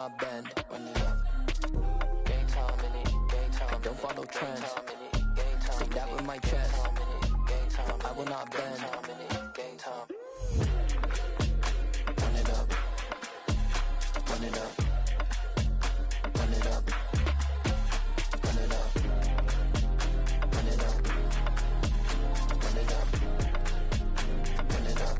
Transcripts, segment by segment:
I bend, run it up. Game time in it, game time. I don't follow trends. Say that with my chest. I will not bend. Game time. Run it up. Run it up. Run it up. Run it up. Run it up. Run it up. Run it up.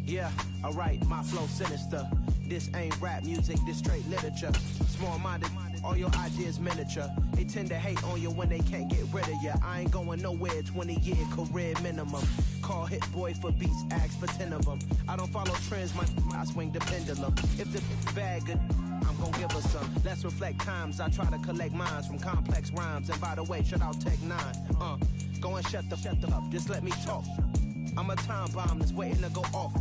Yeah, alright, my flow sinister. This ain't rap music, this straight literature. Small-minded, all your ideas miniature. They tend to hate on you when they can't get rid of you. I ain't going nowhere, 20-year career minimum. Call Hit Boy for beats, ask for 10 of them. I don't follow trends, I swing the pendulum. If the bag good, I'm gon' give her some. Let's reflect times, I try to collect minds from complex rhymes. And by the way, shout out Tech 9. Go and shut the up, just let me talk. I'm a time bomb that's waiting to go off.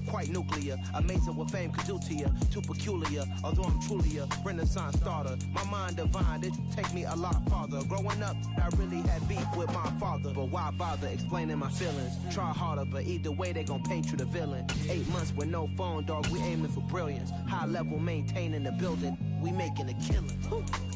Quite nuclear, amazing what fame could do to you. Too peculiar, although I'm truly a renaissance starter. My mind divine, it take me a lot farther. Growing up, I really had beef with my father. But why bother explaining my feelings? Try harder, but either way they gon' paint you the villain. 8 months with no phone, dog, we aiming for brilliance. High level maintaining the building, we making a killing.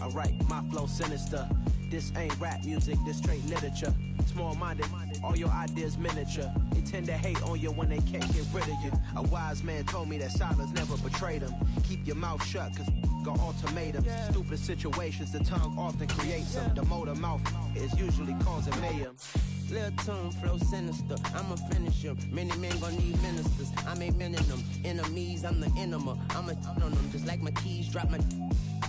Alright, my flow sinister. This ain't rap music, this straight literature. Small-minded, all your ideas miniature. They tend to hate on you when they can't get rid of you. A wise man told me that silence never betrayed him. Keep your mouth shut, cause got ultimatums. Stupid situations, the tongue often creates them. The motor mouth is usually causing mayhem. Lil' tune, flow sinister, I'ma finish him. Many men gon' need ministers, I'm a men in them. Enemies, I'm the enema, I'm a on them. Just like my keys, drop my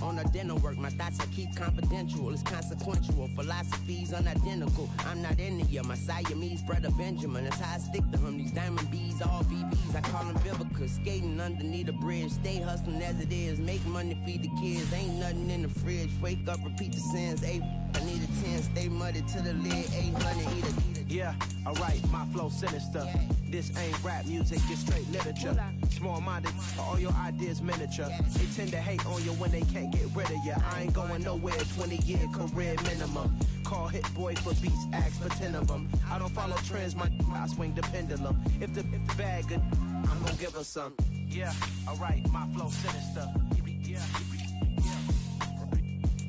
on a dinner work. My thoughts I keep confidential, it's consequential. Philosophies unidentical, I'm not into you. My Siamese brother Benjamin, that's how I stick to him. These diamond bees, all BBs, I call them Vivica. Skating underneath the bridge, stay hustling as it is. Make money, feed the kids, ain't nothing in the fridge. Wake up, repeat the sins, I need a 10, stay muddy to the lid, 800, eat a. Yeah, alright, my flow sinister. This ain't rap music, it's straight literature. Small-minded, all your ideas miniature. They tend to hate on you when they can't get rid of you. I ain't going nowhere, 20-year career minimum. Call Hit Boy for beats, ask for 10 of them. I don't follow trends, I swing the pendulum. If the bag good, I'm gon' give her some. Yeah, alright, my flow sinister.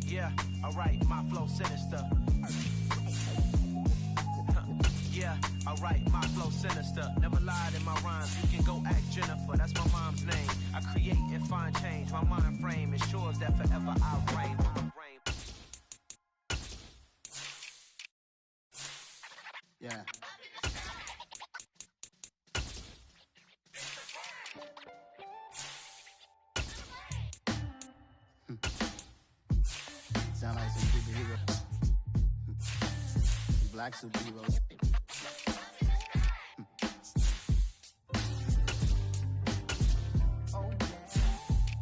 Yeah, alright, my flow sinister. Yeah, alright, my flow sinister. Never lied in my rhymes. You can go ask Jennifer, that's my mom's name. I create and find change. My mind frame ensures that forever I reign. Yeah. Sound like some superheroes. Some black superheroes.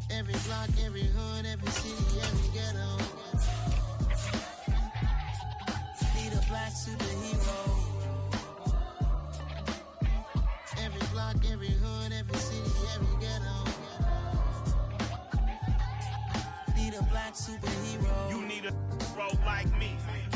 Every block, every hood, every city, every ghetto. Need a black superhero. Every block, every hood, every city, every ghetto. Need a black superhero. You need a bro like me.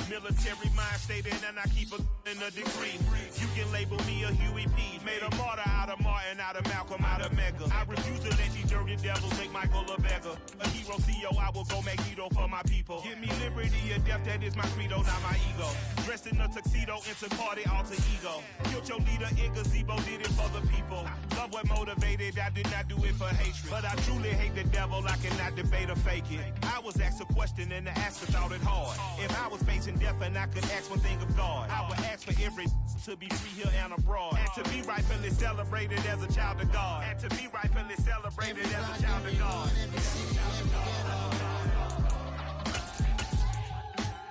Military mind stated, and I keep in a degree. You can label me a Huey P. Made a martyr out of Martin, out of Malcolm, out of Mega. I refuse to let these dirty devils make Michael a beggar. A hero CEO, I will go Magneto for my people. Give me liberty or death, that is my credo, not my ego. Dressed in a tuxedo, into party, alter ego. Killed your leader in gazebo, did it for the people. Love what motivated, I did not do it for hatred. But I truly hate the devil, I cannot debate or fake it. I was asked a question and the asker thought it hard. If I was facing death and I could ask one thing of God, I would ask for every to be free here and abroad, and to be rightfully celebrated as a child of God, and to be rightfully celebrated as a child of God.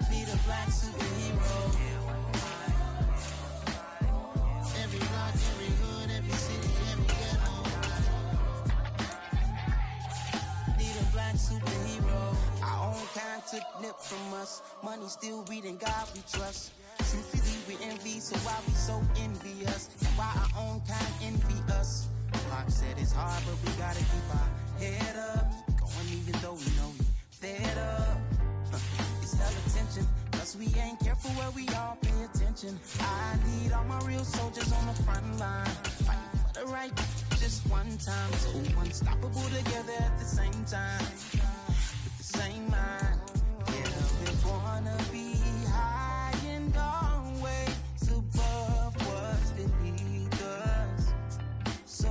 Need a black superhero. Every block, every hood, every city, every ghetto. Need a black superhero. Our own kind took nip from us. Money still reading God we trust. Truthfully we envy, so why we so envious? And why our own kind envy us? Pac said it's hard, but we gotta keep our head up. Going even though we know we fed up. It's hella tension, cause we ain't careful where we all pay attention. I need all my real soldiers on the front line, fighting for the right just one time. So unstoppable together at the same time, with the same mind. Yeah, we wanna be high and always above what's beneath us. So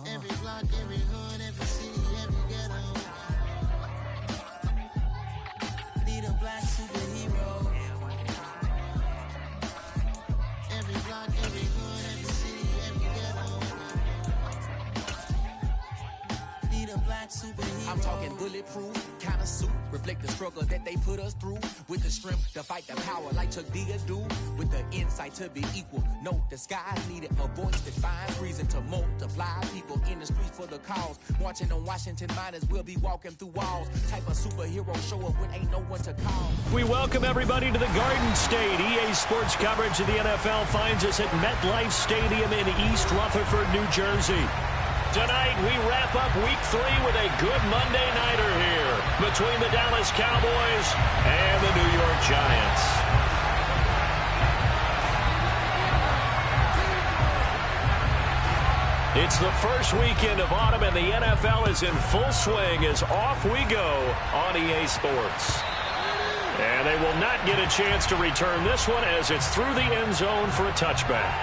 every block, every hood, every city, every ghetto. Need a black superhero. Every block, every hood, every city, every ghetto. Need a black superhero. I'm talking bulletproof kind of suit, reflect the struggle that they put us through, with the strength to fight the power like Chuck D do, with the insight to be equal. No disguise needed, a voice that finds reason to multiply people in the streets for the cause. Marching on Washington, might as well be walking through walls. Type of superhero show up when ain't no one to call. We welcome everybody to the Garden State. EA Sports coverage of the NFL finds us at MetLife Stadium in East Rutherford, New Jersey. Tonight, we wrap up Week 3 with a good Monday nighter here between the Dallas Cowboys and the New York Giants. It's the first weekend of autumn, and the NFL is in full swing as off we go on EA Sports. And they will not get a chance to return this one as it's through the end zone for a touchback.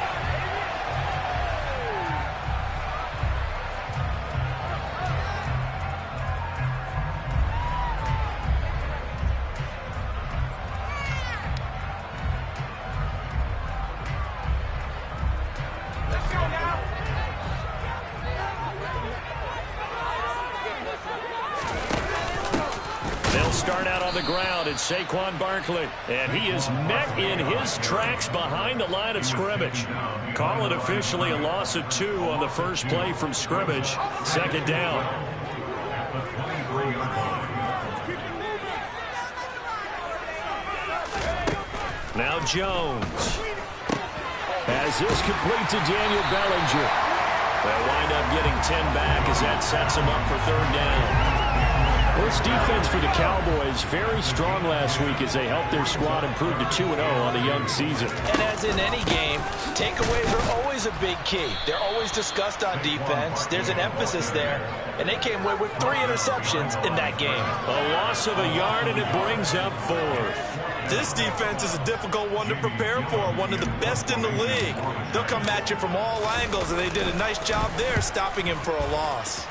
Start out on the ground, it's Saquon Barkley, and he is met in his tracks behind the line of scrimmage. Call it officially a loss of 2 on the first play from scrimmage. Second down. Now Jones has this complete to Daniel Bellinger. They'll wind up getting 10 back as that sets him up for third down. Well, this defense for the Cowboys very strong last week as they helped their squad improve to 2-0 on the young season. And as in any game, takeaways are always a big key. They're always discussed on defense. There's an emphasis there, and they came away with 3 interceptions in that game. A loss of a yard, and it brings up 4th. This defense is a difficult one to prepare for, one of the best in the league. They'll come at you from all angles, and they did a nice job there stopping him for a loss.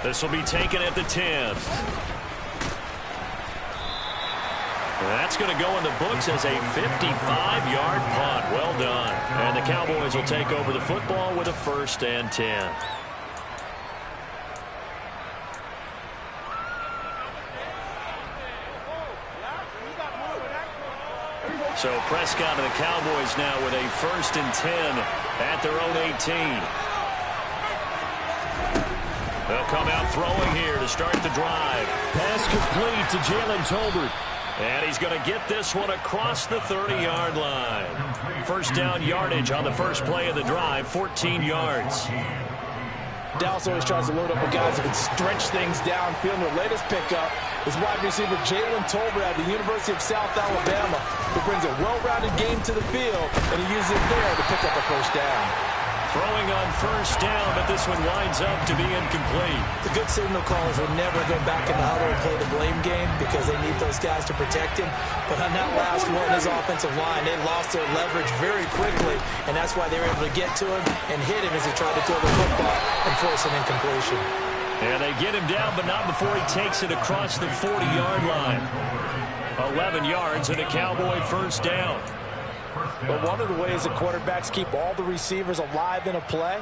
This will be taken at the 10. That's going to go in the books as a 55-yard punt. Well done. And the Cowboys will take over the football with a 1st and 10. So Prescott and the Cowboys now with a 1st and 10 at their own 18. They'll come out throwing here to start the drive. Pass complete to Jalen Tolbert. And he's going to get this one across the 30-yard line. First down yardage on the first play of the drive, 14 yards. Dallas always tries to load up with guys that can stretch things downfield. Their latest pickup is wide receiver Jalen Tolbert at the University of South Alabama, who brings a well-rounded game to the field, and he uses it there to pick up a first down. Throwing on first down, but this one winds up to be incomplete. The good signal callers will never go back in the huddle and play the blame game because they need those guys to protect him. But on that last one, his offensive line, they lost their leverage very quickly, and that's why they were able to get to him and hit him as he tried to throw the football and force an incompletion. And they get him down, but not before he takes it across the 40-yard line. 11 yards and a Cowboy first down. But one of the ways that quarterbacks keep all the receivers alive in a play,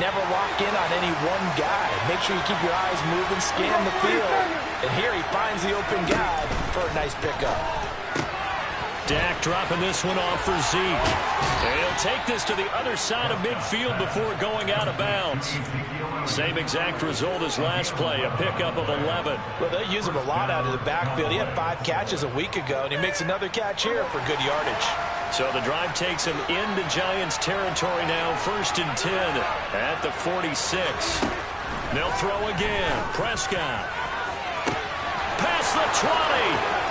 never lock in on any one guy. Make sure you keep your eyes moving, scan the field. And here he finds the open guy for a nice pickup. Dak dropping this one off for Zeke. And he'll take this to the other side of midfield before going out of bounds. Same exact result as last play, a pickup of 11. Well, they use him a lot out of the backfield. He had 5 catches a week ago, and he makes another catch here for good yardage. So the drive takes him into Giants territory now, 1st and 10 at the 46. They'll throw again. Prescott. Past the 20.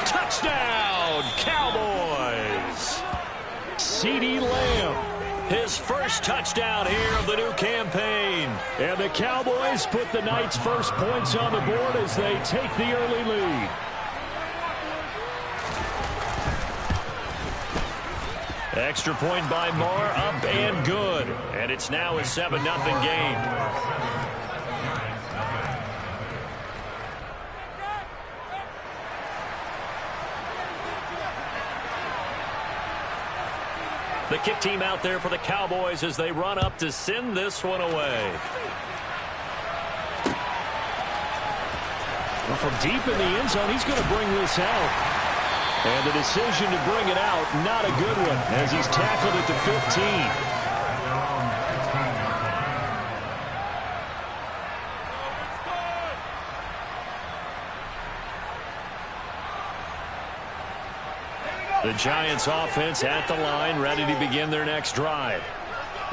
Touchdown, Cowboys. CeeDee Lamb, his first touchdown here of the new campaign. And the Cowboys put the Knights' first points on the board as they take the early lead. Extra point by Marr, up and good. And it's now a 7-0 game. The kick team out there for the Cowboys as they run up to send this one away. Well, from deep in the end zone, he's going to bring this out. And the decision to bring it out, not a good one, as he's tackled at the 15. The Giants offense at the line, ready to begin their next drive.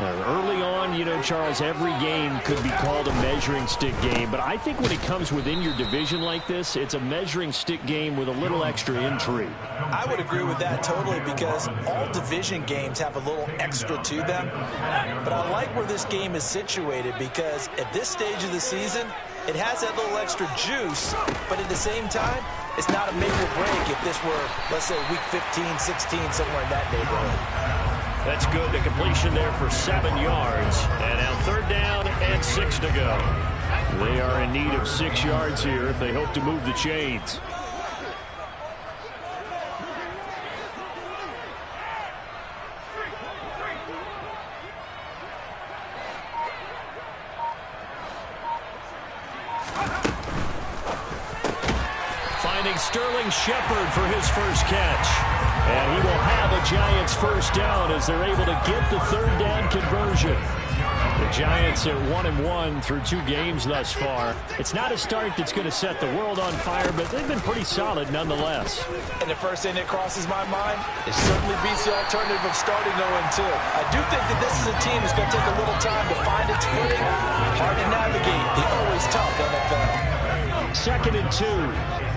Early on, you know, Charles, every game could be called a measuring stick game. But I think when it comes within your division like this, it's a measuring stick game with a little extra intrigue. I would agree with that totally because all division games have a little extra to them. But I like where this game is situated because at this stage of the season, it has that little extra juice. But at the same time, it's not a make or break if this were, let's say, week 15, 16, somewhere in that neighborhood. That's good. The completion there for 7 yards. And now 3rd down and 6 to go. They are in need of 6 yards here if they hope to move the chains. Finding Sterling Shepard for his first catch. And he will have a Giants first down as they're able to get the 3rd down conversion. The Giants are 1-1 through 2 games thus far. It's not a start that's going to set the world on fire, but they've been pretty solid nonetheless. And the first thing that crosses my mind, it certainly beats the alternative of starting 0-2. I do think that this is a team that's going to take a little time to find its footing. Hard to navigate the always tough NFL. 2nd and 2.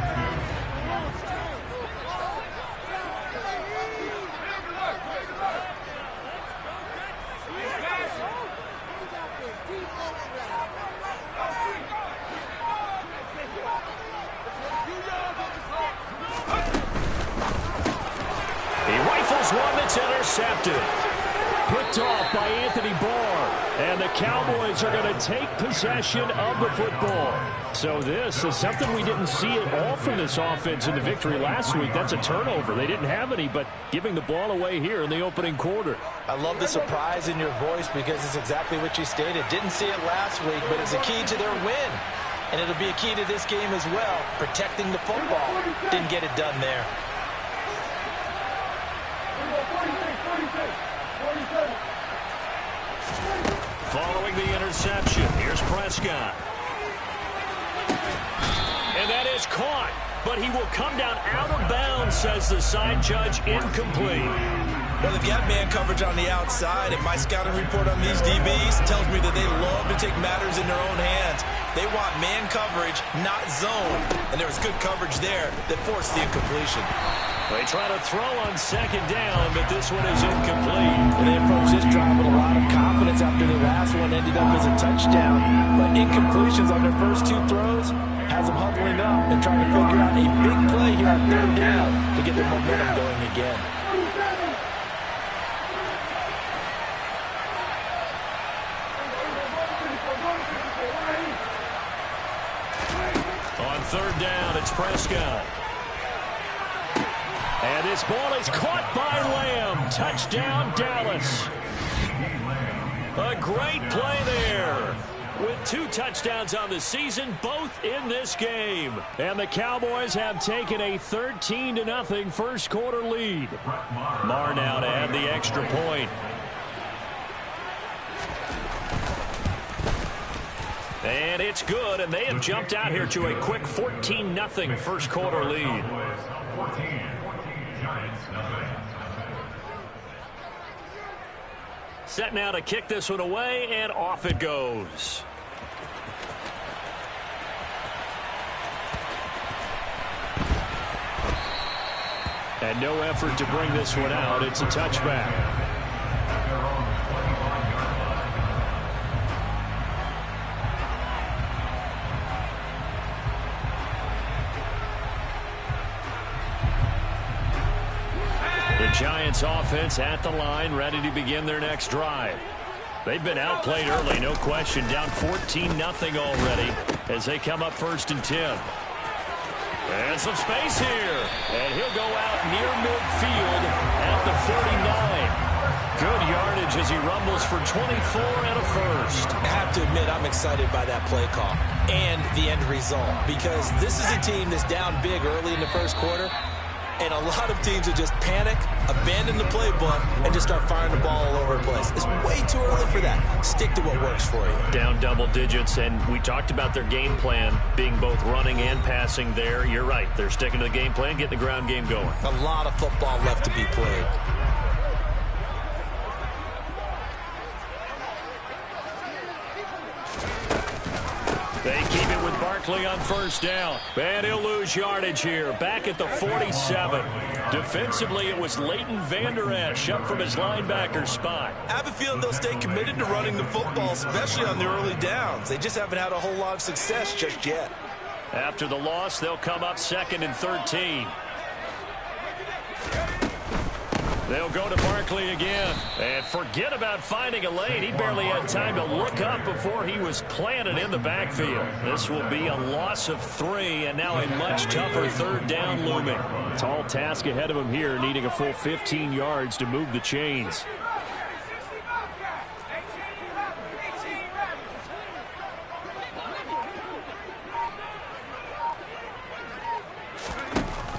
It's intercepted. Picked off by Anthony Barr. And the Cowboys are going to take possession of the football. So this is something we didn't see at all from this offense in the victory last week. That's a turnover. They didn't have any, but giving the ball away here in the opening quarter. I love the surprise in your voice because it's exactly what you stated. Didn't see it last week, but it's a key to their win. And it'll be a key to this game as well, protecting the football. Didn't get it done there. Following the interception, here's Prescott. And that is caught, but he will come down out of bounds, says the side judge, incomplete. Well, they've got man coverage on the outside, and my scouting report on these DBs tells me that they love to take matters in their own hands. They want man coverage, not zone. And there was good coverage there that forced the incompletion. They try to throw on second down, but this one is incomplete. And they approached this drive with a lot of confidence after the last one ended up as a touchdown. But incompletions on their first two throws has them huddling up and trying to figure out a big play here on third down to get their momentum going again. On third down, it's Prescott. And this ball is caught by Lamb. Touchdown, Dallas. A great play there. With 2 touchdowns on the season, both in this game. And the Cowboys have taken a 13-0 first quarter lead. Marr now to add the extra point. And it's good, and they have jumped out here to a quick 14-0 first quarter lead. Set now to kick this one away, and off it goes. And no effort to bring this one out. It's a touchback. Giants offense at the line, ready to begin their next drive. They've been outplayed early, no question, down 14-0 already as they come up 1st and 10. And some space here, and he'll go out near midfield at the 49. Good yardage as he rumbles for 24 and a first. I have to admit, I'm excited by that play call and the end result because this is a team that's down big early in the first quarter. And a lot of teams will just panic, abandon the playbook, and just start firing the ball all over the place. It's way too early for that. Stick to what works for you. Down double digits, and we talked about their game plan being both running and passing there. You're right. They're sticking to the game plan, getting the ground game going. A lot of football left to be played. They keep it with Barkley on first down. And he'll lose yardage here. Back at the 47. Defensively, it was Leighton Vander Esch up from his linebacker spot. I have a feeling they'll stay committed to running the football, especially on the early downs. They just haven't had a whole lot of success just yet. After the loss, they'll come up 2nd and 13. They'll go to Barkley again. And forget about finding a lane. He barely had time to look up before he was planted in the backfield. This will be a loss of 3, and now a much tougher third down looming. Tall task ahead of him here, needing a full 15 yards to move the chains.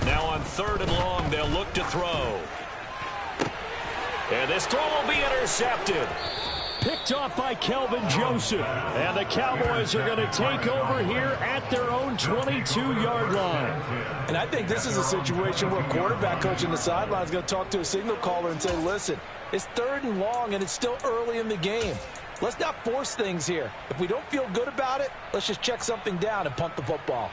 Now on 3rd and long, they'll look to throw. And this throw will be intercepted. Picked off by Kelvin Joseph. And the Cowboys are going to take over here at their own 22-yard line. And I think this is a situation where quarterback coach in the sideline is going to talk to a signal caller and say, listen, it's 3rd and long and it's still early in the game. Let's not force things here. If we don't feel good about it, let's just check something down and punt the football.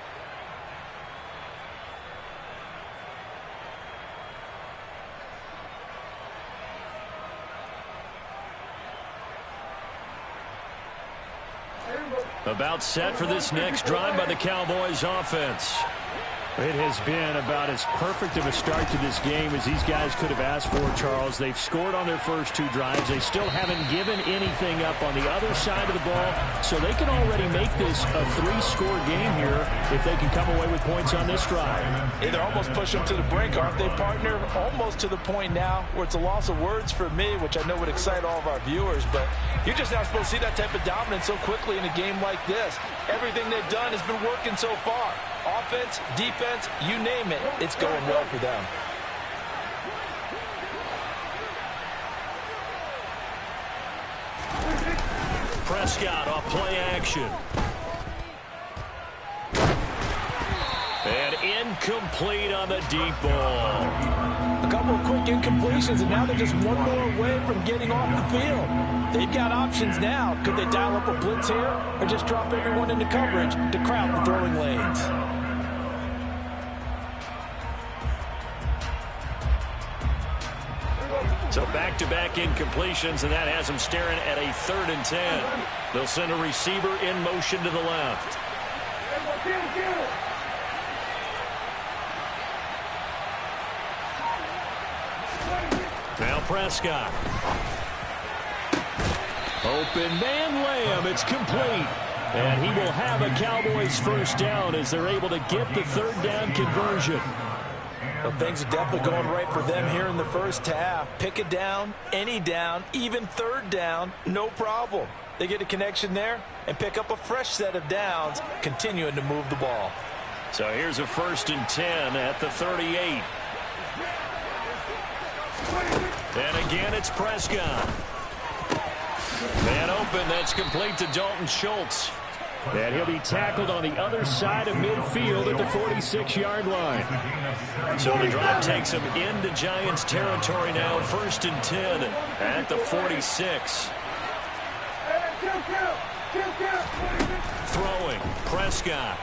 About set for this next drive by the Cowboys offense. It has been about as perfect of a start to this game as these guys could have asked for, Charles. They've scored on their first 2 drives. They still haven't given anything up on the other side of the ball, so they can already make this a 3-score game here if they can come away with points on this drive. Either almost push them to the brink, aren't they, partner? Almost to the point now where it's a loss of words for me, which I know would excite all of our viewers, but you're just not supposed to see that type of dominance so quickly in a game like this. Everything they've done has been working so far. Offense, defense, you name it, it's going well for them. Prescott off play action. And incomplete on the deep ball. A couple of quick incompletions, and now they're just one more away from getting off the field. They've got options now. Could they dial up a blitz here or just drop everyone into coverage to crowd the throwing lanes? So back-to-back incompletions, and that has them staring at a 3rd and 10. They'll send a receiver in motion to the left. Now Prescott. Open man Lamb. It's complete. And he will have a Cowboys first down as they're able to get the 3rd down conversion. Well, things are definitely going right for them here in the first half. Pick it down, any down, even 3rd down, no problem. They get a connection there and pick up a fresh set of downs, continuing to move the ball. So here's a 1st and 10 at the 38. And again, it's Prescott. Man open, that's complete to Dalton Schultz. And he'll be tackled on the other side of midfield at the 46-yard line. So the drive takes him into Giants territory now. 1st and 10 at the 46. Throwing, Prescott.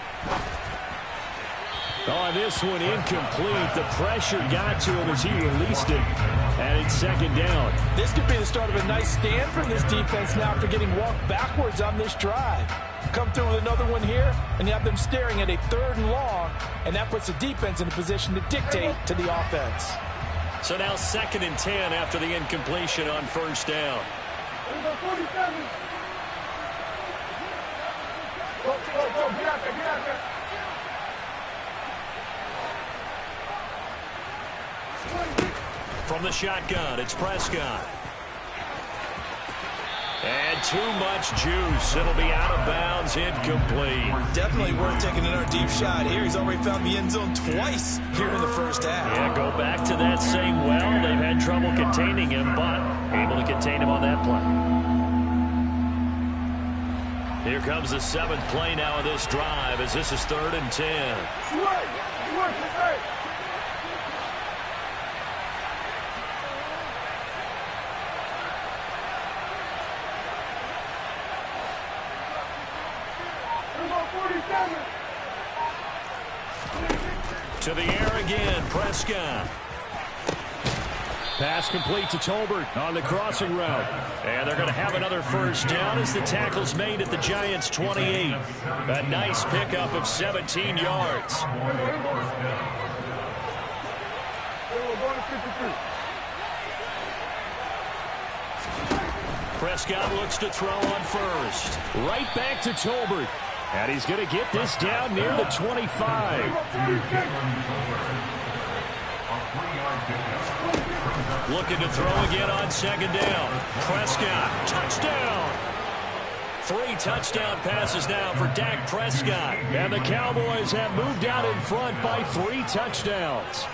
On this one, incomplete. The pressure got to him as he released it. And it's 2nd down. This could be the start of a nice stand from this defense now after getting walked backwards on this drive. Come through with another one here, and you have them staring at a 3rd and long, and that puts the defense in a position to dictate to the offense. So now 2nd and 10 after the incompletion on 1st down. From the shotgun, it's Prescott. And too much juice. It'll be out of bounds, incomplete. Definitely worth taking another deep shot here. He's already found the end zone twice here in the first half. Yeah, go back to that same well. They've had trouble containing him, but able to contain him on that play. Here comes the 7th play now of this drive as this is 3rd and 10. To the air again, Prescott. Pass complete to Tolbert on the crossing route. And they're going to have another first down as the tackle's made at the Giants' 28. A nice pickup of 17 yards. Prescott looks to throw on first. Right back to Tolbert. And he's going to get this down near the 25. Looking to throw again on 2nd down. Prescott, touchdown. 3 touchdown passes now for Dak Prescott. And the Cowboys have moved out in front by 3 touchdowns.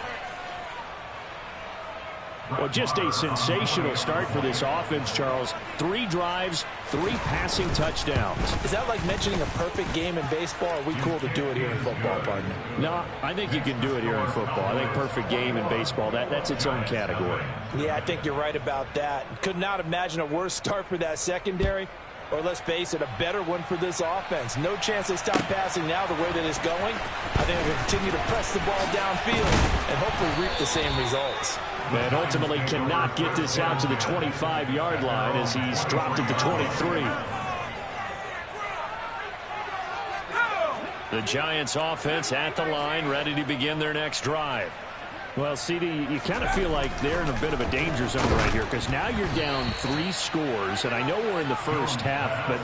Well, just a sensational start for this offense, Charles. 3 drives, 3 passing touchdowns. Is that like mentioning a perfect game in baseball? Or are we cool to do it here in football, partner? No, I think you can do it here in football. I think perfect game in baseball, that's its own category. Yeah, I think you're right about that. Could not imagine a worse start for that secondary. Or let's face it, a better one for this offense. No chance they stop passing now the way that it's going. I think they'll continue to press the ball downfield and hopefully reap the same results. And ultimately cannot get this out to the 25-yard line as he's dropped at the 23. The Giants offense at the line, ready to begin their next drive. Well, CD, you kind of feel like they're in a bit of a danger zone right here because now you're down 3 scores, and I know we're in the first half, but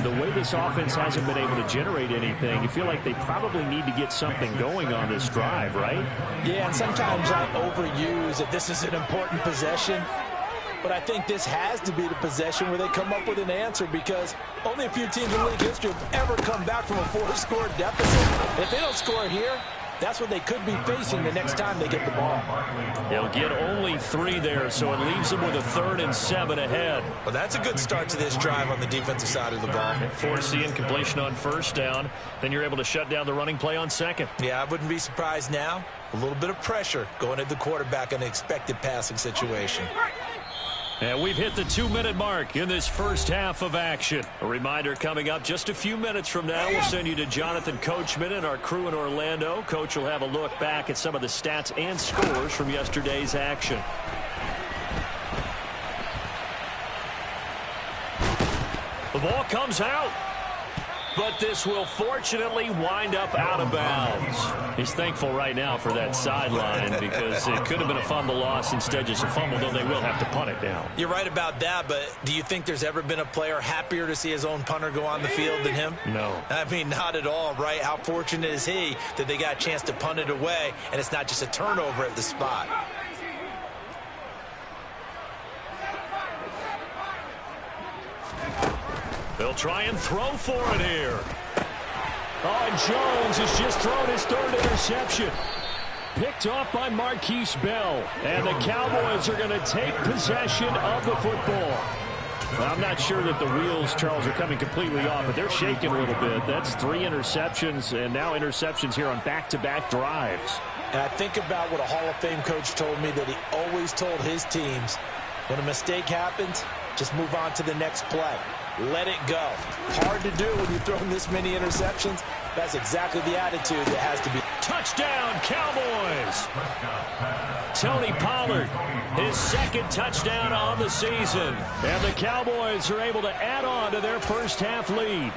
the way this offense hasn't been able to generate anything, you feel like they probably need to get something going on this drive, right? Yeah, and sometimes I overuse that this is an important possession, but I think this has to be the possession where they come up with an answer because only a few teams in league history have ever come back from a 4-score deficit. If they don't score here, that's what they could be facing the next time they get the ball. They'll get only 3 there, so it leaves them with a 3rd and 7 ahead. Well, that's a good start to this drive on the defensive side of the ball. Force the incompletion on 1st down. Then you're able to shut down the running play on 2nd. Yeah, I wouldn't be surprised now. A little bit of pressure going at the quarterback in an expected passing situation. And we've hit the 2-minute mark in this first half of action. A reminder coming up just a few minutes from now. We'll send you to Jonathan Coachman and our crew in Orlando. Coach will have a look back at some of the stats and scores from yesterday's action. The ball comes out. But this will fortunately wind up out of bounds. He's thankful right now for that sideline because it could have been a fumble loss, instead just a fumble, though they will have to punt it down. You're right about that, but do you think there's ever been a player happier to see his own punter go on the field than him? No. I mean, not at all, right? How fortunate is he that they got a chance to punt it away, and it's not just a turnover at the spot. They'll try and throw for it here. Oh, and Jones has just thrown his 3rd interception. Picked off by Marquise Bell. And the Cowboys are going to take possession of the football. Well, I'm not sure that the wheels, Charles, are coming completely off, but they're shaking a little bit. That's 3 interceptions, and now interceptions here on back-to-back drives. And I think about what a Hall of Fame coach told me that he always told his teams, when a mistake happens, just move on to the next play. Let it go. Hard to do when you've thrown this many interceptions. That's exactly the attitude that has to be. Touchdown, Cowboys! Tony Pollard, his 2nd touchdown on the season. And the Cowboys are able to add on to their first half lead.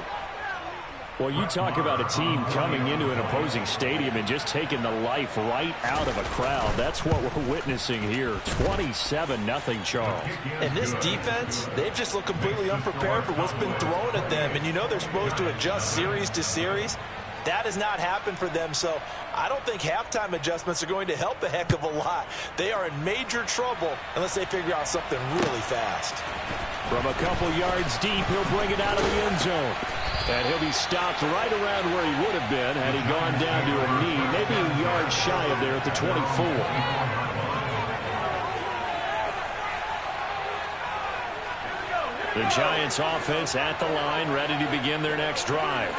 Well, you talk about a team coming into an opposing stadium and just taking the life right out of a crowd. That's what we're witnessing here. 27-0, Charles. And this defense, they've just looked completely unprepared for what's been thrown at them. And you know they're supposed to adjust series to series. That has not happened for them, so I don't think halftime adjustments are going to help a heck of a lot. They are in major trouble unless they figure out something really fast. From a couple yards deep, he'll bring it out of the end zone. And he'll be stopped right around where he would have been had he gone down to a knee, maybe a yard shy of there at the 24. The Giants offense at the line, ready to begin their next drive.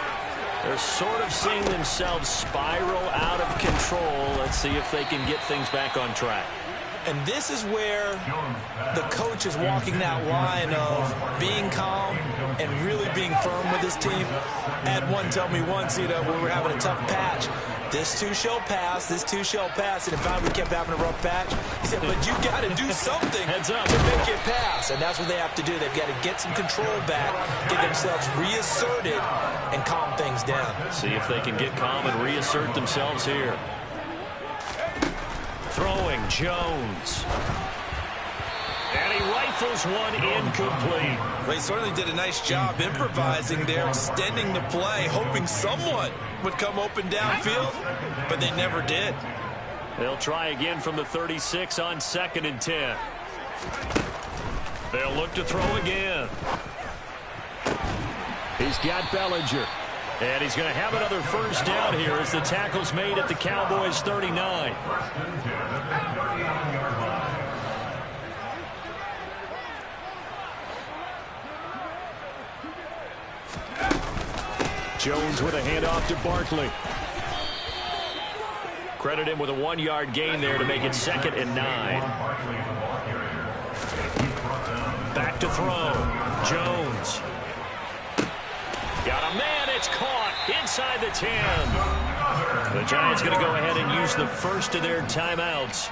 They're sort of seeing themselves spiral out of control. Let's see if they can get things back on track. And this is where the coach is walking that line of being calm and really being firm with his team. I had one tell me once, you know, when we were having a tough patch, this too shall pass, this too shall pass. And in fact, we kept having a rough patch. He said, but you got to do something Heads up. to make it pass. And that's what they have to do. They've got to get some control back, get themselves reasserted, and calm things down. See if they can get calm and reassert themselves here. Throwing Jones. And he rifles one incomplete. Well, he certainly did a nice job improvising there, extending the play, hoping someone would come open downfield, but they never did. They'll try again from the 36 on 2nd and 10. They'll look to throw again. He's got Bellinger. And he's going to have another first down here as the tackle's made at the Cowboys' 39. Jones with a handoff to Barkley. Credit him with a 1-yard gain there to make it 2nd and 9. Back to throw. Jones. Got a man, it's caught inside the 10. The Giants going to go ahead and use the first of their timeouts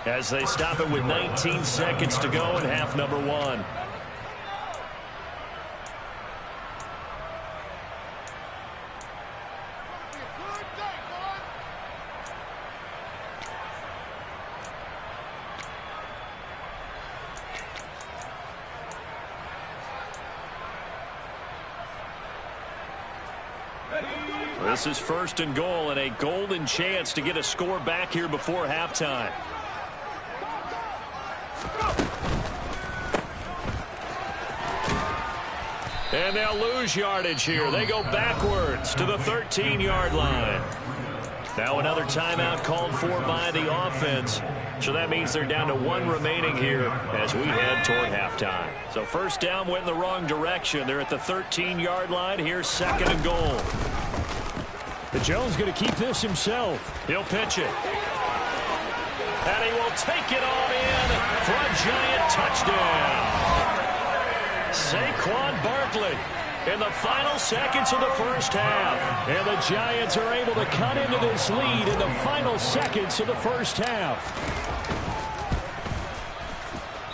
as they stop it with 19 seconds to go in half number 1. This is 1st and goal and a golden chance to get a score back here before halftime. And they'll lose yardage here. They go backwards to the 13-yard line. Now another timeout called for by the offense. So that means they're down to 1 remaining here as we head toward halftime. So first down went in the wrong direction. They're at the 13-yard line. Here's 2nd and goal. The Jones going to keep this himself. He'll pitch it. And he will take it on in for a giant touchdown. Saquon Barkley in the final seconds of the first half. And the Giants are able to cut into this lead in the final seconds of the first half.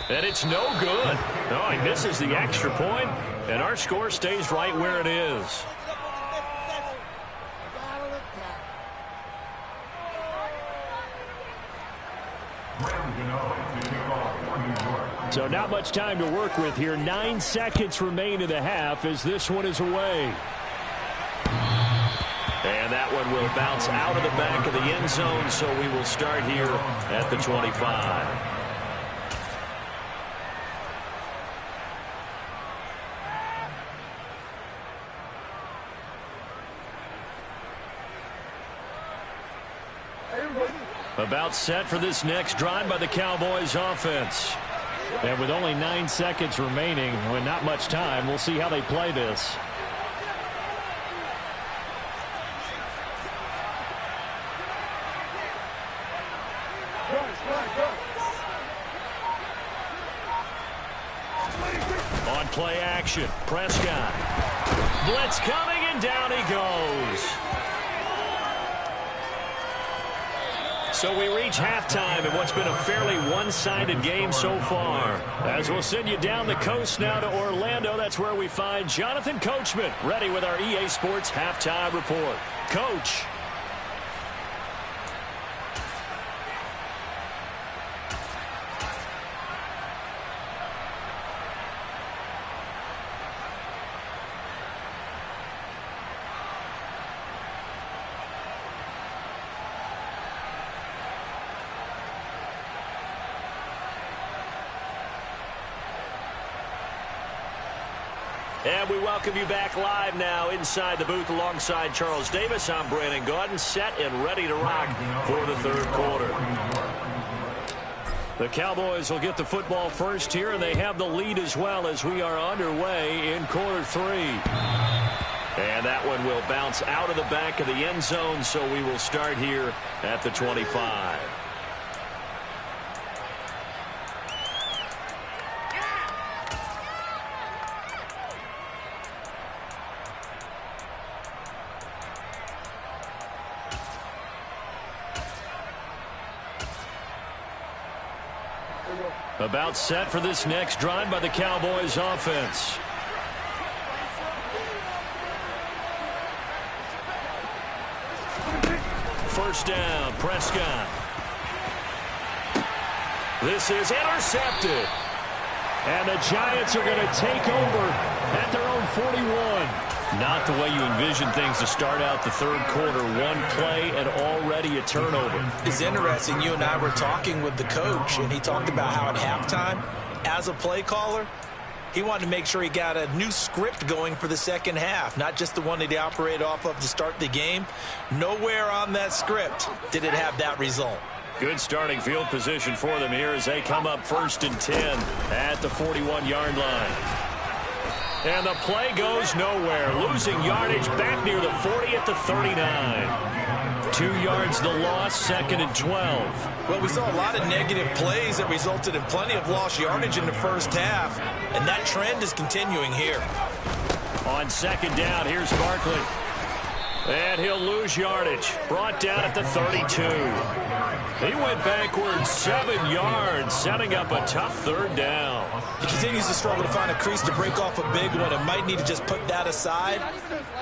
And it's no good. No, he misses the extra point, and our score stays right where it is. So not much time to work with here. 9 seconds remain in the half as this one is away. And that one will bounce out of the back of the end zone, so we will start here at the 25. About set for this next drive by the Cowboys offense. And with only 9 seconds remaining, with not much time, we'll see how they play this. On play action, Prescott. Blitz coming, and down he goes. So we reach halftime in what's been a fairly one-sided game so far. As we'll send you down the coast now to Orlando, that's where we find Jonathan Coachman ready with our EA Sports Halftime Report. Coach. And we welcome you back live now inside the booth alongside Charles Davis. I'm Brandon Gaudin, set and ready to rock for the third quarter. The Cowboys will get the football first here, and they have the lead as well as we are underway in quarter 3. And that one will bounce out of the back of the end zone, so we will start here at the 25. About set for this next drive by the Cowboys offense. First down, Prescott. This is intercepted. And the Giants are going to take over at their own 41. Not the way you envision things to start out the third quarter. One play and already a turnover. It's interesting. You and I were talking with the coach, and he talked about how at halftime, as a play caller, he wanted to make sure he got a new script going for the second half, not just the one that he operated off of to start the game. Nowhere on that script did it have that result. Good starting field position for them here as they come up 1st and 10 at the 41-yard line. And the play goes nowhere. Losing yardage back near the 40 at the 39. 2 yards the loss, 2nd and 12. Well, we saw a lot of negative plays that resulted in plenty of lost yardage in the first half, and that trend is continuing here. On 2nd down, here's Barkley. And he'll lose yardage. Brought down at the 32. He went backwards 7 yards, setting up a tough 3rd down. He continues to struggle to find a crease to break off a big one and might need to just put that aside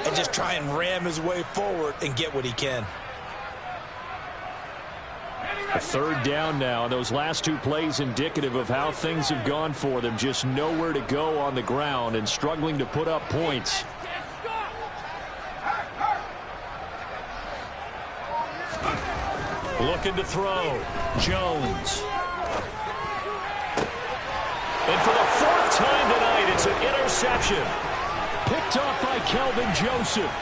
and just try and ram his way forward and get what he can. A 3rd down now, and those last 2 plays indicative of how things have gone for them. Just nowhere to go on the ground and struggling to put up points. Looking to throw. Jones. And for the fourth time tonight, it's an interception. Picked off by Kelvin Joseph.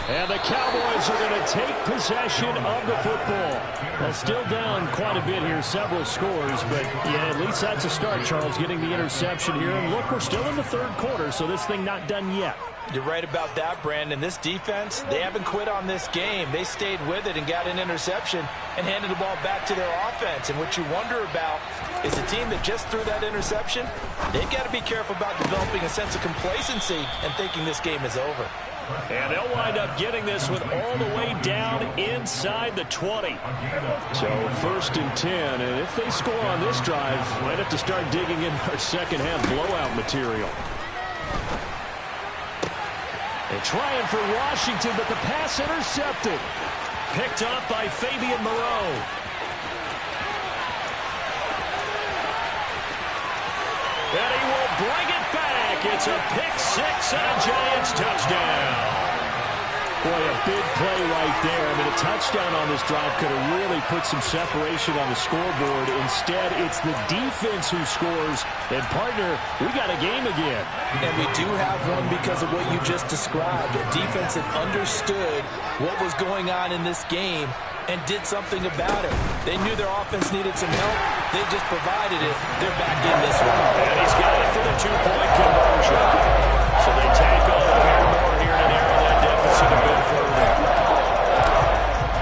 And the Cowboys are going to take possession of the football. Well, still down quite a bit here, several scores, but yeah, at least that's a start, Charles, getting the interception here. And look, we're still in the third quarter, so this thing not done yet. You're right about that, Brandon. This defense, they haven't quit on this game. They stayed with it and got an interception and handed the ball back to their offense. And what you wonder about is a team that just threw that interception, they've got to be careful about developing a sense of complacency and thinking this game is over. And they'll wind up getting this one all the way down inside the 20. So 1st and 10, and if they score on this drive, might have to start digging in our second half blowout material. They're trying for Washington, but the pass intercepted. Picked up by Fabian Moreau. And he will bring it back. It's a pick six and a Giants touchdown. Boy, a big play right there. I mean, a touchdown on this drive could have really put some separation on the scoreboard. Instead, it's the defense who scores. And, partner, we got a game again. And we do have one because of what you just described. A defense that understood what was going on in this game and did something about it. They knew their offense needed some help. They just provided it. They're back in this one. And he's got it for the two-point conversion. So they take on a pair more here to narrow that deficit a bit further.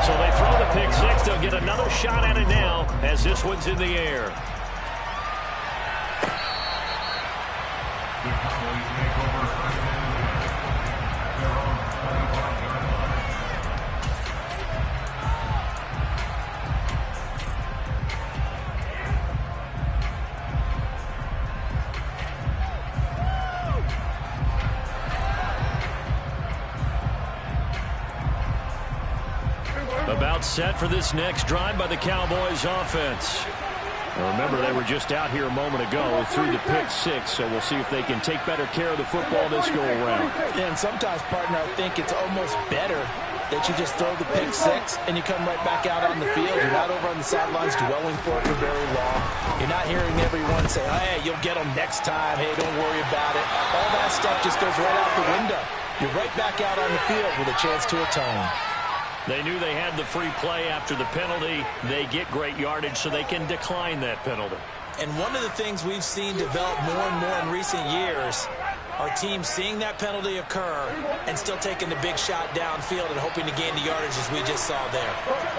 So they throw the pick six. They'll get another shot at it now as this one's in the air. About set for this next drive by the Cowboys offense. Now remember, they were just out here a moment ago through the pick six, so we'll see if they can take better care of the football this go around. Yeah, and sometimes, partner, I think it's almost better that you just throw the pick six and you come right back out on the field. You're not over on the sidelines dwelling for it for very long. You're not hearing everyone say, hey, you'll get them next time. Hey, don't worry about it. All that stuff just goes right out the window. You're right back out on the field with a chance to atone. They knew they had the free play after the penalty. They get great yardage, so they can decline that penalty. And one of the things we've seen develop more and more in recent years are teams seeing that penalty occur and still taking the big shot downfield and hoping to gain the yardage as we just saw there.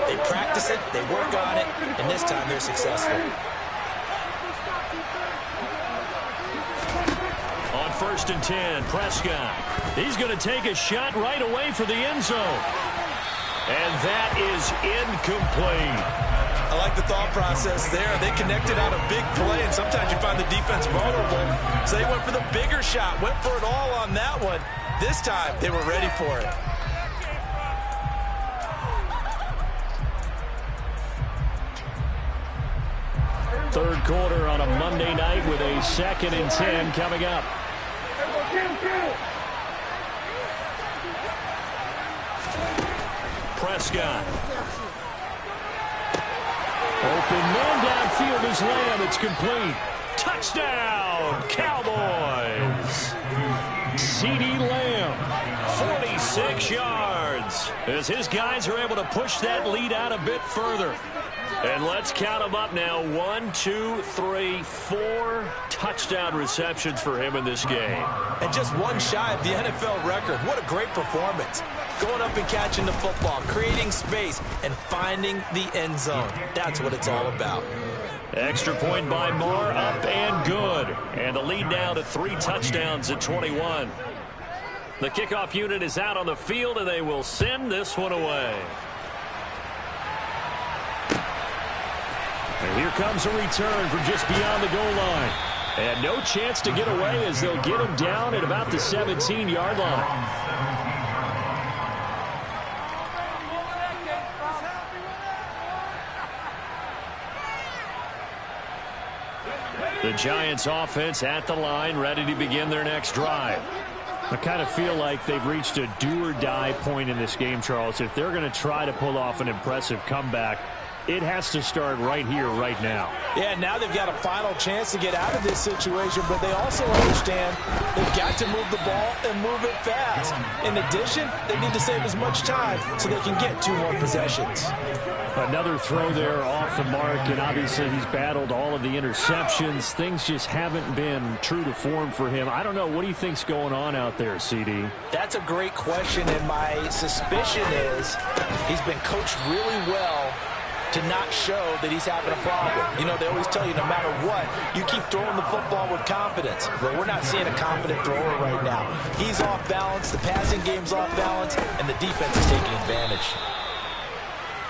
They practice it, they work on it, and this time they're successful. On 1st and 10, Prescott. He's going to take a shot right away for the end zone. And that is incomplete. I like the thought process there. They connected on a big play, and sometimes you find the defense vulnerable. So they went for the bigger shot, went for it all on that one. This time, they were ready for it. Third quarter on a Monday night with a 2nd and 10 coming up. Prescott. Open man downfield is Lamb. It's complete. Touchdown, Cowboys. CeeDee Lamb, 46 yards. As his guys are able to push that lead out a bit further. And let's count them up now. 1, 2, 3, 4 touchdown receptions for him in this game. And just one shy of the NFL record. What a great performance. Going up and catching the football, creating space, and finding the end zone. That's what it's all about. Extra point by Moore, up and good. And the lead now to 3 touchdowns at 21. The kickoff unit is out on the field, and they will send this one away. And here comes a return from just beyond the goal line. And no chance to get away as they'll get him down at about the 17-yard line. The Giants offense at the line, ready to begin their next drive. I kind of feel like they've reached a do-or-die point in this game, Charles. If they're going to try to pull off an impressive comeback, it has to start right here, right now. Yeah, now they've got a final chance to get out of this situation, but they also understand they've got to move the ball and move it fast. In addition, they need to save as much time so they can get 2 more possessions. Another throw there off the mark, and obviously he's battled all of the interceptions. Things just haven't been true to form for him. I don't know. What do you think's going on out there, CD? That's a great question, and my suspicion is he's been coached really well to not show that he's having a problem. You know, they always tell you no matter what, you keep throwing the football with confidence. But we're not seeing a confident thrower right now. He's off balance, the passing game's off balance, and the defense is taking advantage.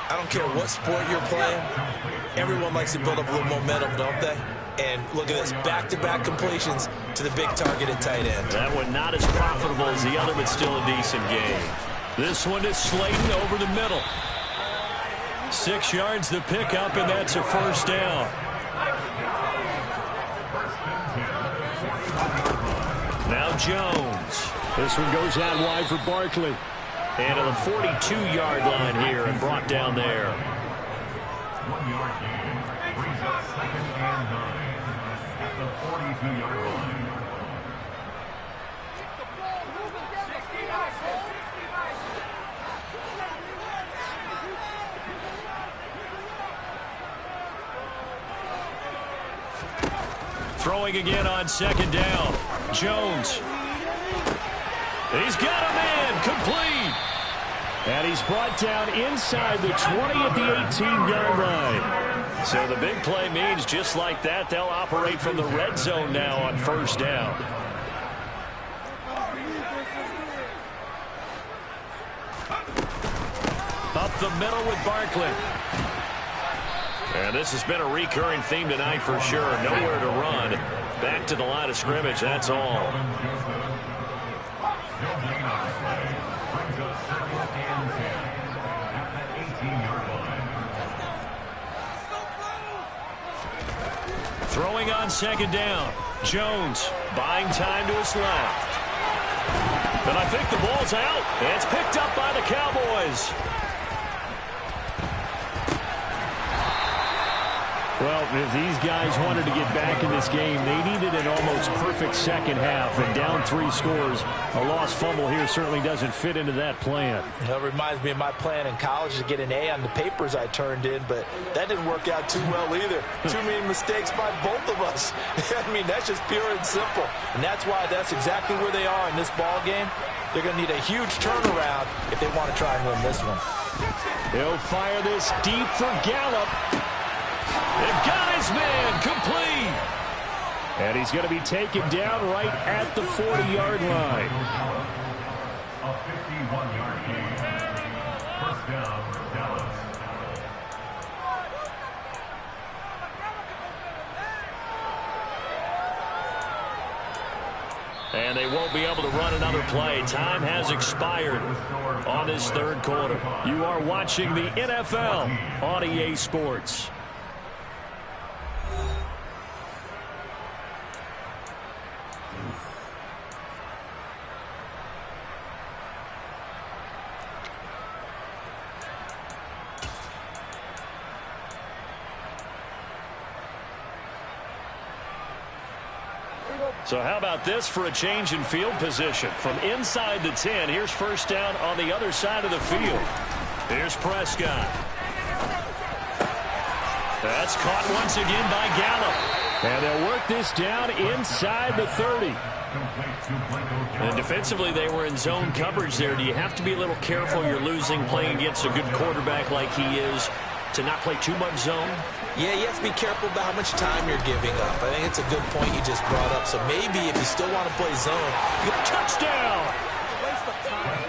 I don't care what sport you're playing, everyone likes to build up a little momentum, don't they? And look at this, back-to-back completions to the big target at tight end. That one not as profitable as the other, but still a decent game. This one is Slayton over the middle. 6 yards to pick up, and that's a first down. Now Jones. This one goes out wide for Barkley. And to the 42-yard line here and brought down there. 1 yard gain. Brings up 2nd and 9 at the 42-yard line. Throwing again on 2nd down. Jones. He's got a man complete. And he's brought down inside the 20 at the 18-yard line. So the big play means just like that, they'll operate from the red zone now on 1st down. Up the middle with Barkley. And this has been a recurring theme tonight for sure. Nowhere to run. Back to the line of scrimmage, that's all. Throwing on 2nd down. Jones buying time to his left. And I think the ball's out. It's picked up by the Cowboys. Well, if these guys wanted to get back in this game, they needed an almost perfect second half. And down 3 scores, a lost fumble here certainly doesn't fit into that plan. That reminds me of my plan in college to get an A on the papers I turned in, but that didn't work out too well either. Too many mistakes by both of us. I mean, that's just pure and simple. And that's why that's exactly where they are in this ball game. They're going to need a huge turnaround if they want to try and win this one. They'll fire this deep for Gallup. They've got his man complete. And he's going to be taken down right at the 40-yard line. A 51-yard gain. 1st down, Dallas. And they won't be able to run another play. Time has expired on this 3rd quarter. You are watching the NFL on EA Sports. So how about this for a change in field position? From inside the 10, here's 1st down on the other side of the field. Here's Prescott. That's caught once again by Gallup. And they'll work this down inside the 30. And defensively, they were in zone coverage there. Do you have to be a little careful? You're losing playing against a good quarterback like he is to not play too much zone? Yeah, you have to be careful about how much time you're giving up. I think it's a good point you just brought up. So maybe if you still want to play zone, you get touchdown!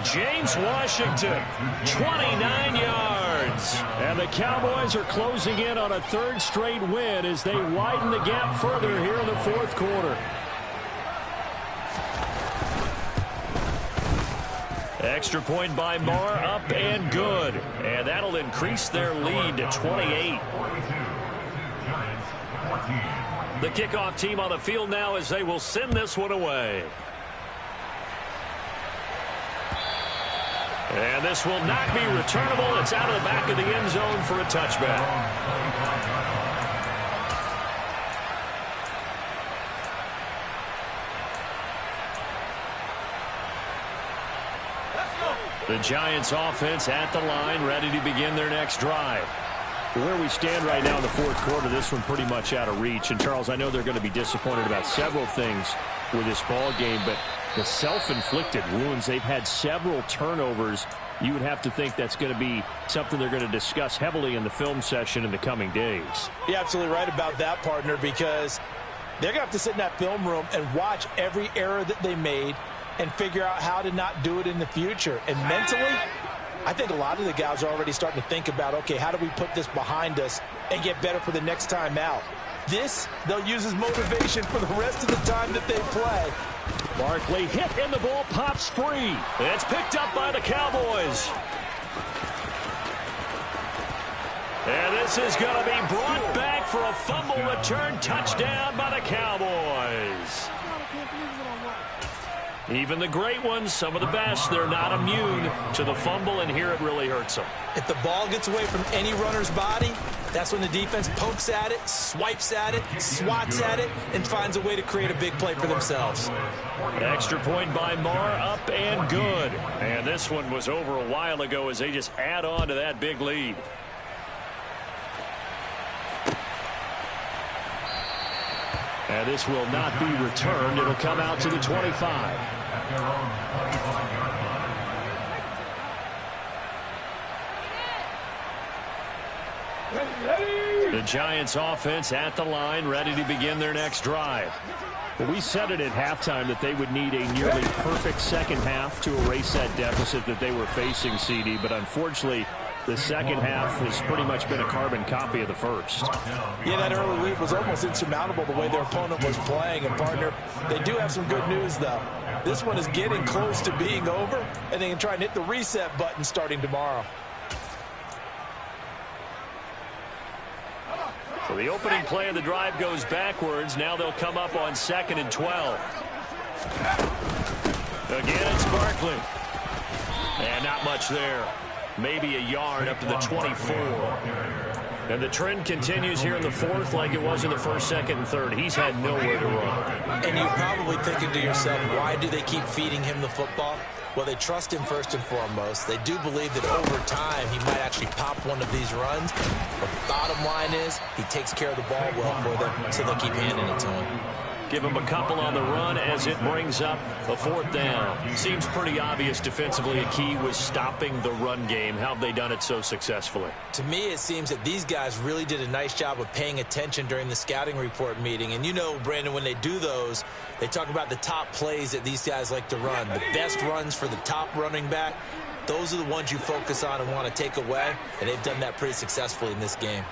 James Washington, 29 yards. And the Cowboys are closing in on a 3rd straight win as they widen the gap further here in the 4th quarter. Extra point by Marr, up and good. And that'll increase their lead to 28. The kickoff team on the field now as they will send this one away. And this will not be returnable. It's out of the back of the end zone for a touchback. The Giants offense at the line, ready to begin their next drive. Where we stand right now in the fourth quarter, this one pretty much out of reach. And, Charles, I know they're going to be disappointed about several things with this ball game, but the self-inflicted wounds, they've had several turnovers. You would have to think that's going to be something they're going to discuss heavily in the film session in the coming days. You're absolutely right about that, partner, because they're going to have to sit in that film room and watch every error that they made and figure out how to not do it in the future. And mentally, I think a lot of the guys are already starting to think about, okay, how do we put this behind us and get better for the next time out? This, they'll use as motivation for the rest of the time that they play. Barkley hit and the ball pops free. It's picked up by the Cowboys. And this is going to be brought back for a fumble return touchdown by the Cowboys. Even the great ones, some of the best, they're not immune to the fumble, and here it really hurts them. If the ball gets away from any runner's body, that's when the defense pokes at it, swipes at it, swats at it, and finds a way to create a big play for themselves. Extra point by Marr, up and good. And this one was over a while ago as they just add on to that big lead. And this will not be returned. It'll come out to the 25. The Giants offense at the line, ready to begin their next drive. Well, we said it at halftime that they would need a nearly perfect second half to erase that deficit that they were facing, CD, but unfortunately, the second half has pretty much been a carbon copy of the first. Yeah, that early lead was almost insurmountable the way their opponent was playing. And, partner, they do have some good news, though. This one is getting close to being over, and they can try and hit the reset button starting tomorrow. So the opening play of the drive goes backwards. Now they'll come up on 2nd and 12. Again, it's Barkley. And not much there. Maybe a yard up to the 24. And the trend continues here in the fourth like it was in the first, second, and third. He's had nowhere to run. And you're probably thinking to yourself, why do they keep feeding him the football? Well, they trust him first and foremost. They do believe that over time he might actually pop one of these runs. But the bottom line is he takes care of the ball well for them, so they'll keep handing it to him. Give him a couple on the run as it brings up a 4th down. Seems pretty obvious defensively a key was stopping the run game. How have they done it so successfully? To me, it seems that these guys really did a nice job of paying attention during the scouting report meeting. And you know, Brandon, when they do those, they talk about the top plays that these guys like to run. The best runs for the top running back, those are the ones you focus on and want to take away. And they've done that pretty successfully in this game.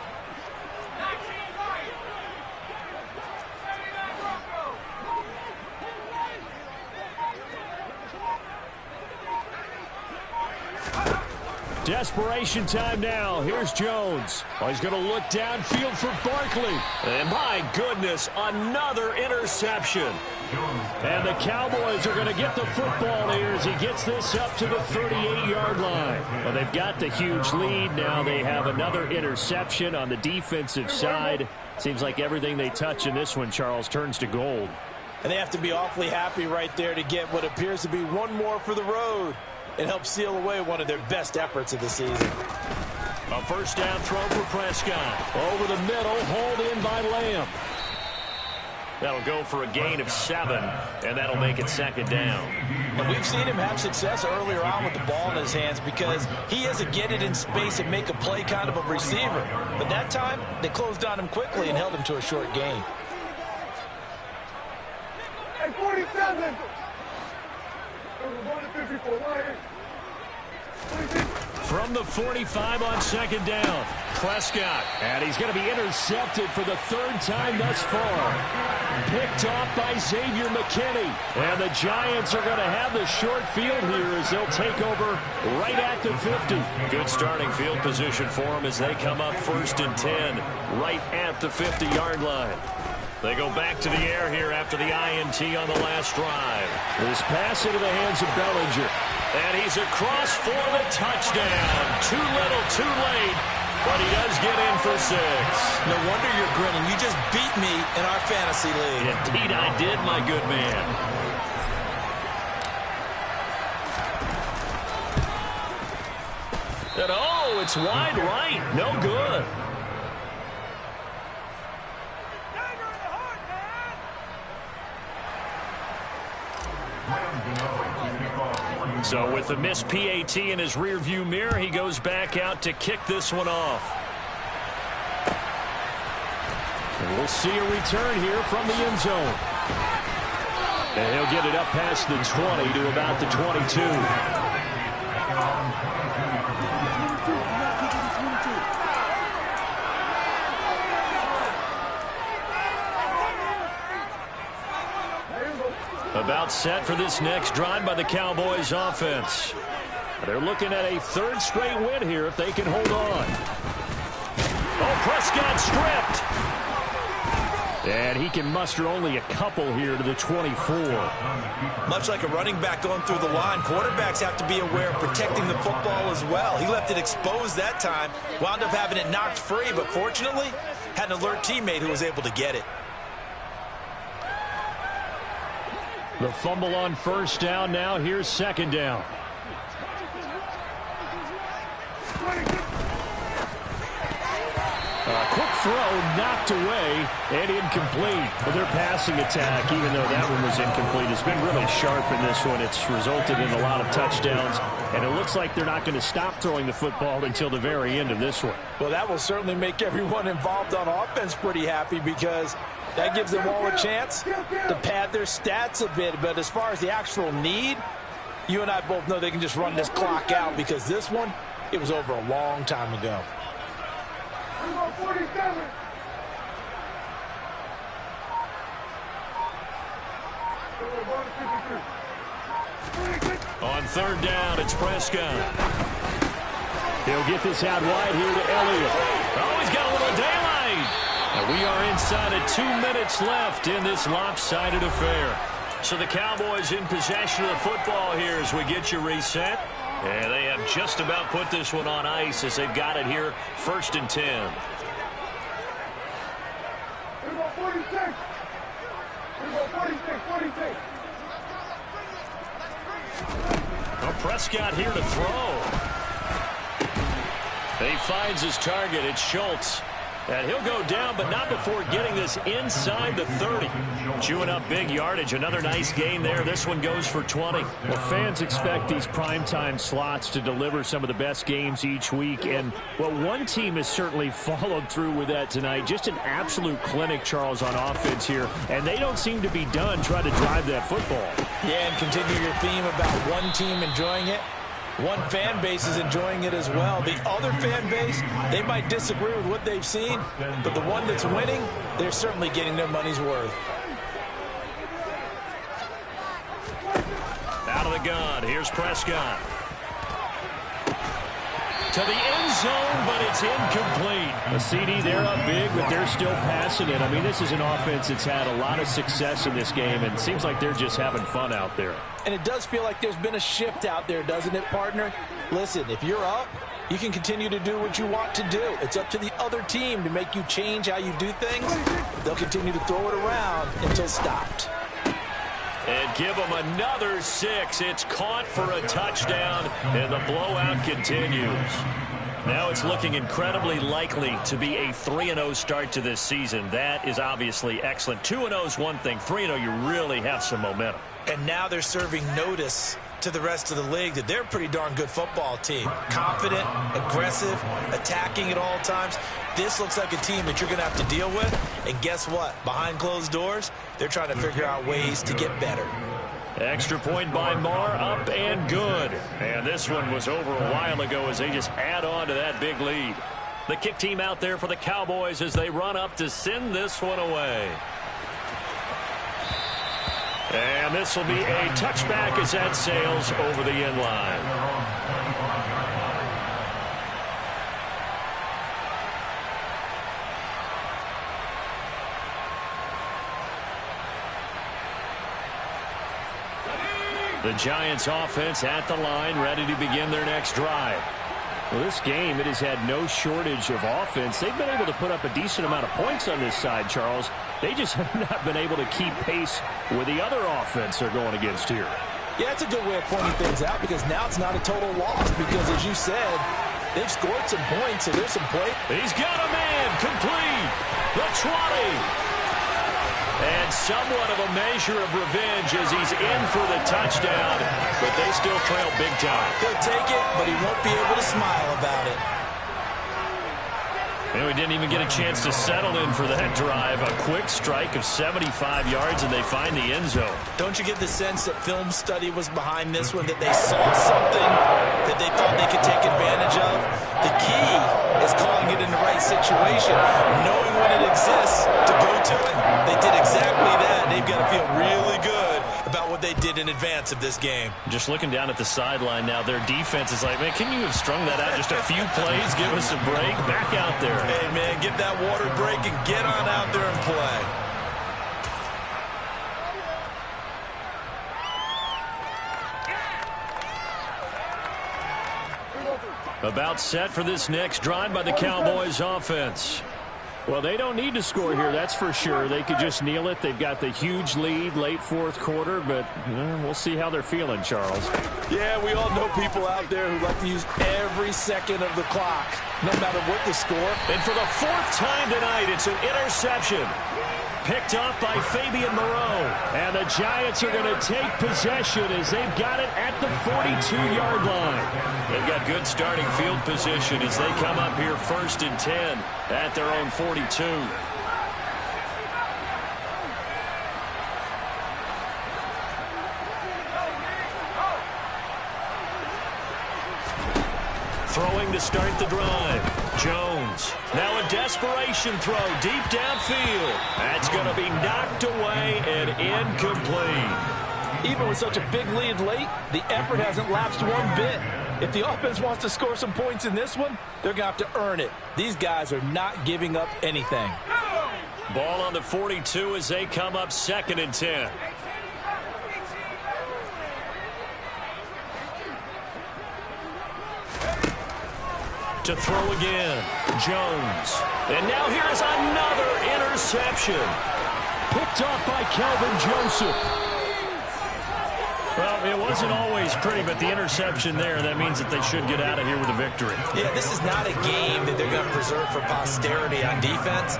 Desperation time now. Here's Jones. Oh, he's going to look downfield for Barkley. And my goodness, another interception. And the Cowboys are going to get the football here as he gets this up to the 38-yard line. Well, they've got the huge lead. Now they have another interception on the defensive side. Seems like everything they touch in this one, Charles, turns to gold. And they have to be awfully happy right there to get what appears to be one more for the road. It helps seal away one of their best efforts of the season. A first down throw for Prescott. Over the middle, hauled in by Lamb. That'll go for a gain of 7, and that'll make it 2nd down. And we've seen him have success earlier on with the ball in his hands because he is a get it in space and make a play kind of a receiver. But that time, they closed on him quickly and held him to a short gain. Hey, 47! From the 45 on 2nd down, Prescott. And he's going to be intercepted for the 3rd time thus far. Picked off by Xavier McKinney. And the Giants are going to have the short field here as they'll take over right at the 50. Good starting field position for them as they come up 1st and 10 right at the 50-yard line. They go back to the air here after the INT on the last drive. This pass into the hands of Bellinger. And he's across for the touchdown. Too little, too late, but he does get in for 6. No wonder you're grinning. You just beat me in our fantasy league. Indeed I did, my good man. And oh, it's wide right. No good. So with the missed PAT in his rearview mirror, he goes back out to kick this one off. And we'll see a return here from the end zone. And he'll get it up past the 20 to about the 22. About set for this next drive by the Cowboys offense. They're looking at a 3rd straight win here if they can hold on. Oh, Prescott stripped. And he can muster only a couple here to the 24. Much like a running back going through the line, quarterbacks have to be aware of protecting the football as well. He left it exposed that time, wound up having it knocked free, but fortunately had an alert teammate who was able to get it. The fumble on 1st down. Now here's 2nd down. Quick throw knocked away and incomplete. Well, their passing attack, even though that one was incomplete, has been really sharp in this one. It's resulted in a lot of touchdowns, and it looks like they're not going to stop throwing the football until the very end of this one. Well, that will certainly make everyone involved on offense pretty happy because that gives them all a chance to pad their stats a bit. But as far as the actual need, you and I both know they can just run this clock out because this one, it was over a long time ago. 47. On 3rd down, it's Prescott. He'll get this out wide here to Elliott. Oh, he's got a little daylight. And we are inside of 2 minutes left in this lopsided affair. So the Cowboys in possession of the football here as we get you reset. And they have just about put this one on ice as they've got it here, 1st and 10. 46. 46. Well, Prescott here to throw. He finds his target. It's Schultz. And he'll go down, but not before getting this inside the 30. Chewing up big yardage. Another nice gain there. This one goes for 20. Well, fans expect these primetime slots to deliver some of the best games each week. And, well, one team has certainly followed through with that tonight. Just an absolute clinic, Charles, on offense here. And they don't seem to be done trying to drive that football. Yeah, and continue your theme about one team enjoying it. One fan base is enjoying it as well. The other fan base, they might disagree with what they've seen, but the one that's winning, they're certainly getting their money's worth. Out of the gun, here's Prescott. To the end zone, but it's incomplete. The CD, they're up big, but they're still passing it. I mean, this is an offense that's had a lot of success in this game, and it seems like they're just having fun out there. And it does feel like there's been a shift out there, doesn't it, partner? Listen, if you're up, you can continue to do what you want to do. It's up to the other team to make you change how you do things. They'll continue to throw it around until stopped. And give them another 6. It's caught for a touchdown, and the blowout continues. Now it's looking incredibly likely to be a 3-0 start to this season. That is obviously excellent. 2-0 is one thing. 3-0, you really have some momentum. And now they're serving notice to the rest of the league that they're a pretty darn good football team. Confident, aggressive, attacking at all times. This looks like a team that you're going to have to deal with. And guess what? Behind closed doors, they're trying to figure out ways to get better. Extra point by Marr, up and good. And this one was over a while ago as they just add on to that big lead. The kick team out there for the Cowboys as they run up to send this one away. And this will be a touchback as that sails over the end line. The Giants offense at the line, ready to begin their next drive. Well, this game, it has had no shortage of offense. They've been able to put up a decent amount of points on this side, Charles. They just have not been able to keep pace with the other offense they're going against here. Yeah, it's a good way of pointing things out because now it's not a total loss because, as you said, they've scored some points, so there's some play. He's got a man complete. The 20. And somewhat of a measure of revenge as he's in for the touchdown, but they still trail big time. He'll take it, but he won't be able to smile about it. And we didn't even get a chance to settle in for that drive. A quick strike of 75 yards, and they find the end zone. Don't you get the sense that film study was behind this one, that they saw something that they thought they could take advantage of? The key is calling it in the right situation, knowing when it exists to go to it. They did exactly that. They've got to feel really good about what they did in advance of this game. Just looking down at the sideline now, their defense is like, man, can you have strung that out just a few plays? Give us a break. Back out there. Hey, man, get that water break and get on out there and play. About set for this next drive by the Cowboys offense. Well, they don't need to score here, that's for sure. They could just kneel it. They've got the huge lead late fourth quarter, but we'll see how they're feeling, Charles. Yeah, we all know people out there who like to use every second of the clock, no matter what the score. And for the fourth time tonight, it's an interception. Picked off by Fabian Moreau. And the Giants are going to take possession as they've got it at the 42-yard line. They've got good starting field position as they come up here 1st and 10 at their own 42. Throwing to start the drive. Jones. Now a desperation throw deep downfield. That's going to be knocked away and incomplete. Even with such a big lead late, the effort hasn't lapsed one bit. If the offense wants to score some points in this one, they're going to have to earn it. These guys are not giving up anything. Ball on the 42 as they come up 2nd and 10. To throw again, Jones. And now here's another interception. Picked off by Kelvin Joseph. Well, it wasn't always pretty, but the interception there, that means that they should get out of here with a victory. Yeah, this is not a game that they're going to preserve for posterity on defense,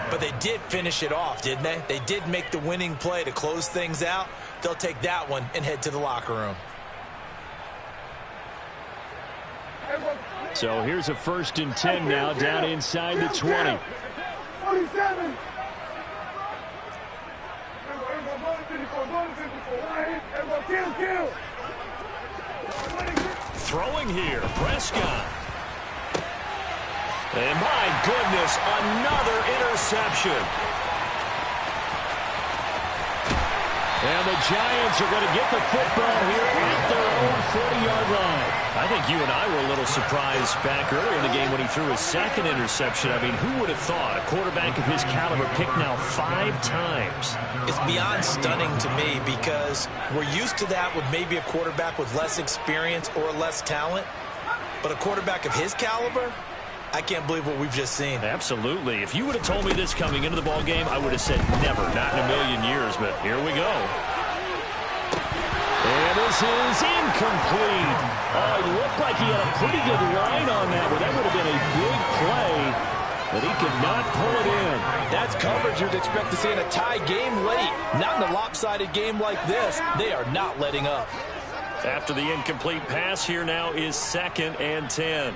but they did finish it off, didn't they? They did make the winning play to close things out. They'll take that one and head to the locker room. So here's a 1st and 10 now down inside the 20. 47. Throwing here, Prescott. And my goodness, another interception. And the Giants are going to get the football here at their own 40-yard line. I think you and I were a little surprised back earlier in the game when he threw his 2nd interception. I mean, who would have thought a quarterback of his caliber picked now 5 times? It's beyond stunning to me because we're used to that with maybe a quarterback with less experience or less talent. But a quarterback of his caliber, I can't believe what we've just seen. Absolutely. If you would have told me this coming into the ball game, I would have said never, not in a million years. But here we go. And this is incomplete. Oh, it looked like he had a pretty good line on that one. That would have been a big play, but he could not pull it in. That's coverage you'd expect to see in a tie game late. Not in a lopsided game like this. They are not letting up. After the incomplete pass, here now is 2nd and 10.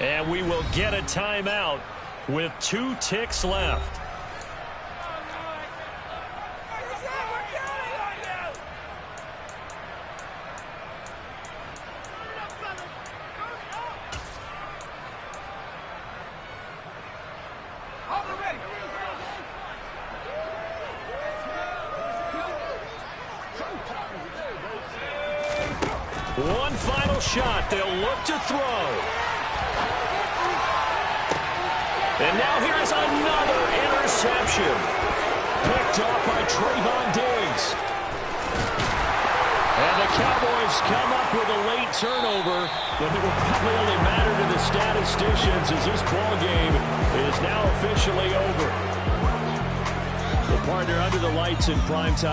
And we will get a timeout with 2 ticks left. One final shot. They'll look to throw. And now here's another interception. Picked up by Trayvon Diggs. And the Cowboys come up with a late turnover, but it will probably only matter to the statisticians as this ball game is now officially over. The partner under the lights in primetime.